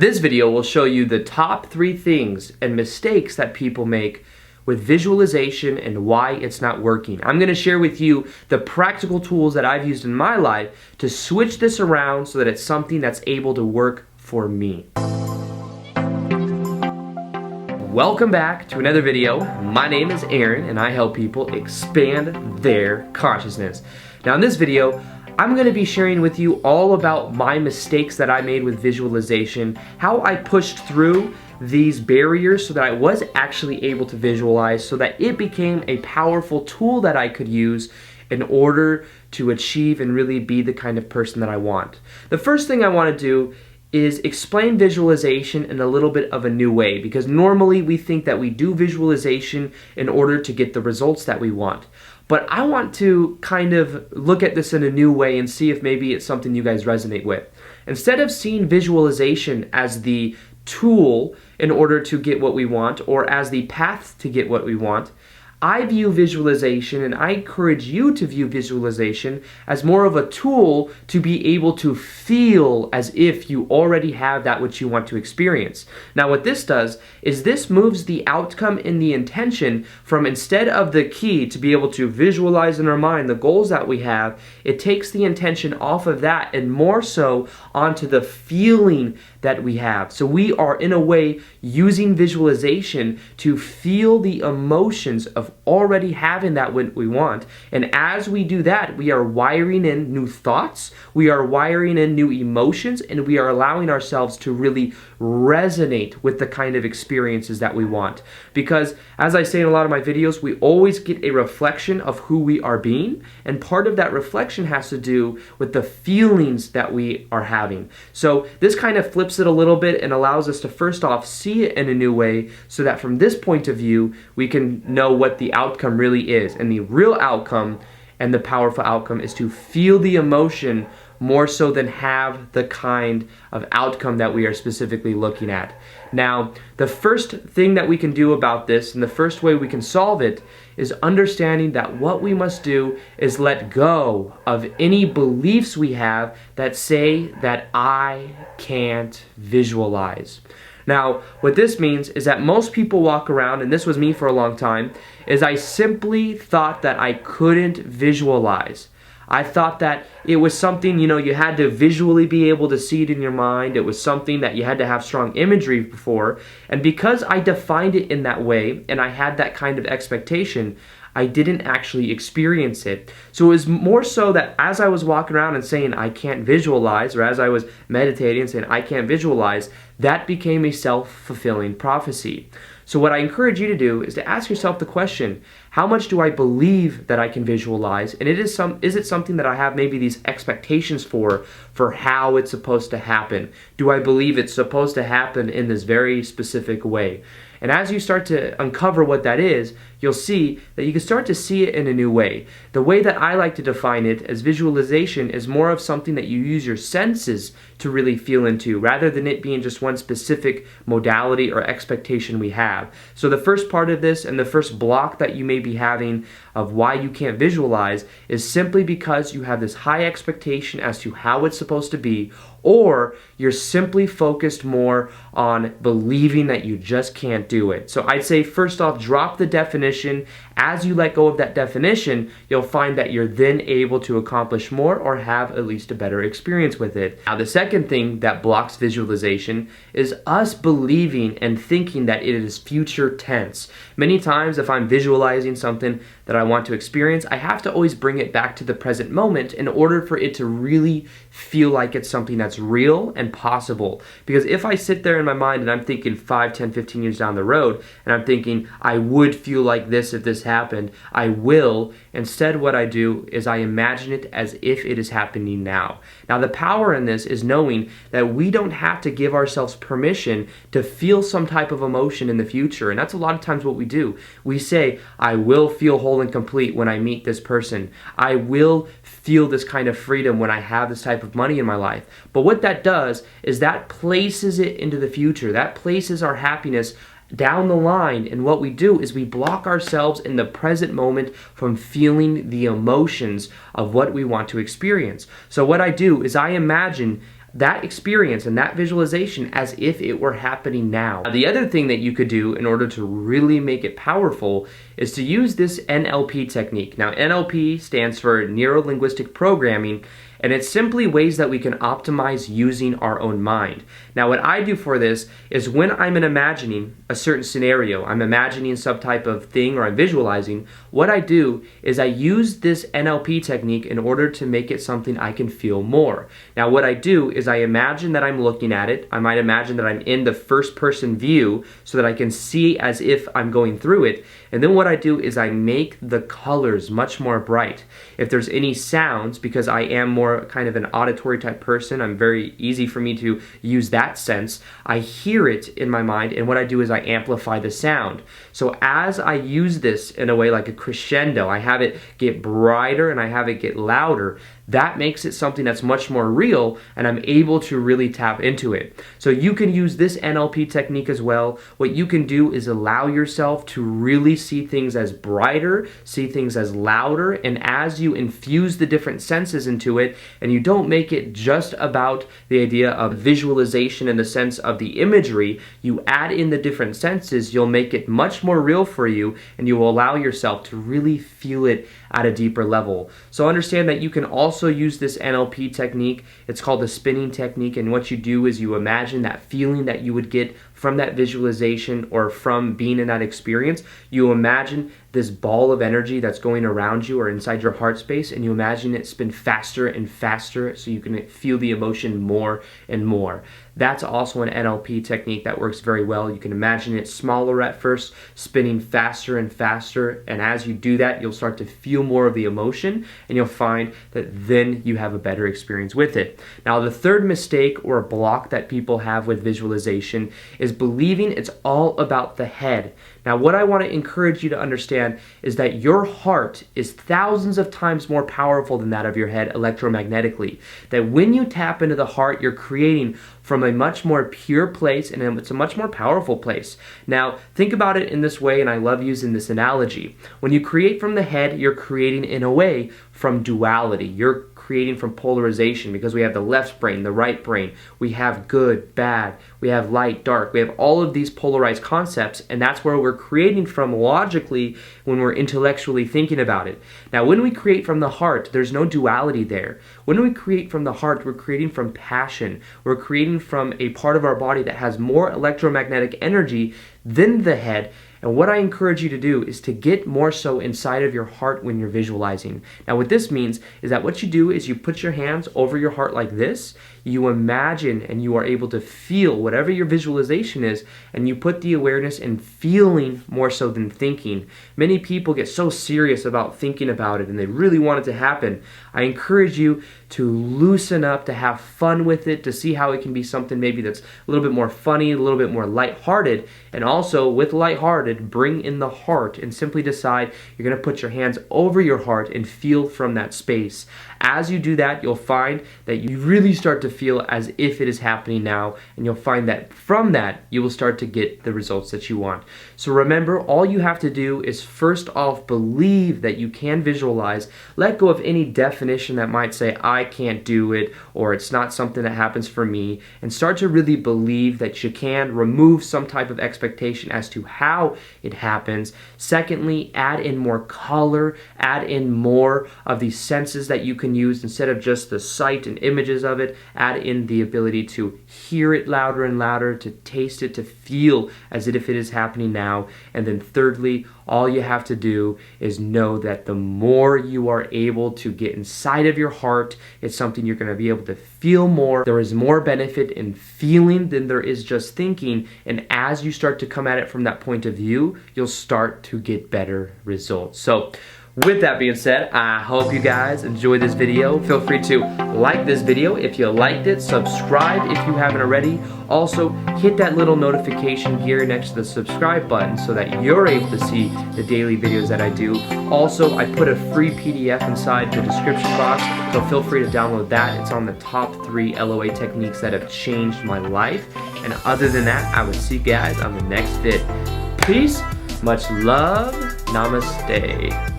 This video will show you the top 3 things and mistakes that people make with visualization and why it's not working. I'm going to share with you the practical tools that I've used in my life to switch this around so that it's something that's able to work for me. Welcome back to another video. My name is Aaron and I help people expand their consciousness. Now in this video, I'm going to be sharing with you all about my mistakes that I made with visualization, how I pushed through these barriers so that I was actually able to visualize, so that it became a powerful tool that I could use in order to achieve and really be the kind of person that I want. The first thing I want to do is explain visualization in a little bit of a new way, because normally we think that we do visualization in order to get the results that we want. But I want to kind of look at this in a new way and see if maybe it's something you guys resonate with. Instead of seeing visualization as the tool in order to get what we want, or as the path to get what we want, I view visualization, and I encourage you to view visualization as more of a tool to be able to feel as if you already have that which you want to experience. Now what this does is this moves the outcome and the intention from, instead of the key to be able to visualize in our mind the goals that we have, it takes the intention off of that and more so onto the feeling that we have. So we are in a way using visualization to feel the emotions of already having that what we want. And as we do that, we are wiring in new thoughts, we are wiring in new emotions, and we are allowing ourselves to really resonate with the kind of experiences that we want. Because as I say in a lot of my videos, we always get a reflection of who we are being, and part of that reflection has to do with the feelings that we are having. So this kind of flips it a little bit and allows us to first off see it in a new way, so that from this point of view we can know what the outcome really is. And the real outcome and the powerful outcome is to feel the emotion more so than have the kind of outcome that we are specifically looking at. Now, the first thing that we can do about this, and the first way we can solve it, is understanding that what we must do is let go of any beliefs we have that say that I can't visualize. Now, what this means is that most people walk around, and this was me for a long time, is I simply thought that I couldn't visualize. I thought that it was something, you had to visually be able to see it in your mind. It was something that you had to have strong imagery before. And because I defined it in that way, and I had that kind of expectation, I didn't actually experience it. So it was more so that as I was walking around and saying I can't visualize, or as I was meditating and saying I can't visualize, that became a self-fulfilling prophecy. So what I encourage you to do is to ask yourself the question, how much do I believe that I can visualize? And is it something that I have maybe these expectations for how it's supposed to happen? Do I believe it's supposed to happen in this very specific way? And as you start to uncover what that is, you'll see that you can start to see it in a new way. The way that I like to define it as visualization is more of something that you use your senses to really feel into, rather than it being just one specific modality or expectation we have. So the first part of this, and the first block that you may be having of why you can't visualize, is simply because you have this high expectation as to how it's supposed to be, or you're simply focused more on believing that you just can't do it. So I'd say first off, drop the definition. As you let go of that definition, you'll find that you're then able to accomplish more, or have at least a better experience with it. Now the second thing that blocks visualization is us believing and thinking that it is future tense. Many times if I'm visualizing something that I want to experience, I have to always bring it back to the present moment in order for it to really feel like it's something that's real and possible. Because if I sit there in my mind and I'm thinking 5, 10, 15 years down the road, and I'm thinking I would feel like this if this happened, I will. Instead, what I do is I imagine it as if it is happening now. Now the power in this is knowing that we don't have to give ourselves permission to feel some type of emotion in the future. And that's a lot of times what we do. We say, I will feel whole and complete when I meet this person. I will feel this kind of freedom when I have this type of money in my life. But what that does is that places it into the future. That places our happiness down the line, and what we do is we block ourselves in the present moment from feeling the emotions of what we want to experience. So what I do is I imagine that experience and that visualization as if it were happening now. The other thing that you could do in order to really make it powerful is to use this NLP technique. Now, NLP stands for Neuro-Linguistic Programming, and it's simply ways that we can optimize using our own mind. Now, what I do for this is when I'm imagining a certain scenario, I'm imagining some type of thing or I'm visualizing, what I do is I use this NLP technique in order to make it something I can feel more. Now, what I do is I imagine that I'm looking at it. I might imagine that I'm in the first person view so that I can see as if I'm going through it. And then what I do is I make the colors much more bright. If there's any sounds, because I am more kind of an auditory type person, I'm very easy for me to use that sense, I hear it in my mind, and what I do is I amplify the sound. So as I use this in a way like a crescendo, I have it get brighter and I have it get louder, that makes it something that's much more real, and I'm able to really tap into it. So you can use this NLP technique as well. What you can do is allow yourself to really see things as brighter, see things as louder, and as you infuse the different senses into it, and you don't make it just about the idea of visualization in the sense of the imagery, you add in the different senses, you'll make it much more real for you, and you will allow yourself to really feel it at a deeper level. So understand that you can also use this NLP technique. It's called the spinning technique, and what you do is you imagine that feeling that you would get from that visualization or from being in that experience. You imagine this ball of energy that's going around you or inside your heart space, and you imagine it spin faster and faster so you can feel the emotion more and more. That's also an NLP technique that works very well. You can imagine it smaller at first, spinning faster and faster, and as you do that, you'll start to feel more of the emotion, and you'll find that then you have a better experience with it. Now, the third mistake or block that people have with visualization is believing it's all about the head. Now, what I want to encourage you to understand is that your heart is thousands of times more powerful than that of your head electromagnetically. That when you tap into the heart, you're creating from a much more pure place, and it's a much more powerful place. Now, think about it in this way, and I love using this analogy. When you create from the head, you're creating in a way from duality. You're creating from polarization, because we have the left brain, the right brain, we have good, bad, we have light, dark, we have all of these polarized concepts, and that's where we're creating from logically when we're intellectually thinking about it. Now, when we create from the heart, there's no duality there. When we create from the heart, we're creating from passion. We're creating from a part of our body that has more electromagnetic energy than the head. And what I encourage you to do is to get more so inside of your heart when you're visualizing. Now, what this means is that what you do is you put your hands over your heart like this, you imagine and you are able to feel whatever your visualization is, and you put the awareness in feeling more so than thinking. Many people get so serious about thinking about it and they really want it to happen. I encourage you to loosen up, to have fun with it, to see how it can be something maybe that's a little bit more funny, a little bit more lighthearted, and also with lighthearted, bring in the heart and simply decide you're going to put your hands over your heart and feel from that space. As you do that, you'll find that you really start to feel as if it is happening now, and you'll find that from that, you will start to get the results that you want. So remember, all you have to do is first off believe that you can visualize. Let go of any definition that might say, I can't do it, or it's not something that happens for me, and start to really believe that you can. Remove some type of expectation as to how it happens. Secondly, add in more color, add in more of the senses that you can use instead of just the sight and images of it. Add in the ability to hear it louder and louder, to taste it, to feel as if it is happening now. And then thirdly, all you have to do is know that the more you are able to get inside of your heart, it's something you're going to be able to feel more. There is more benefit in feeling than there is just thinking. And as you start to come at it from that point of view, you'll start to get better results. So with that being said, I hope you guys enjoyed this video. Feel free to like this video if you liked it, subscribe if you haven't already. Also, hit that little notification here next to the subscribe button so that you're able to see the daily videos that I do. Also, I put a free PDF inside the description box, so feel free to download that. It's on the top 3 LOA techniques that have changed my life. And other than that, I will see you guys on the next vid. Peace, much love, namaste.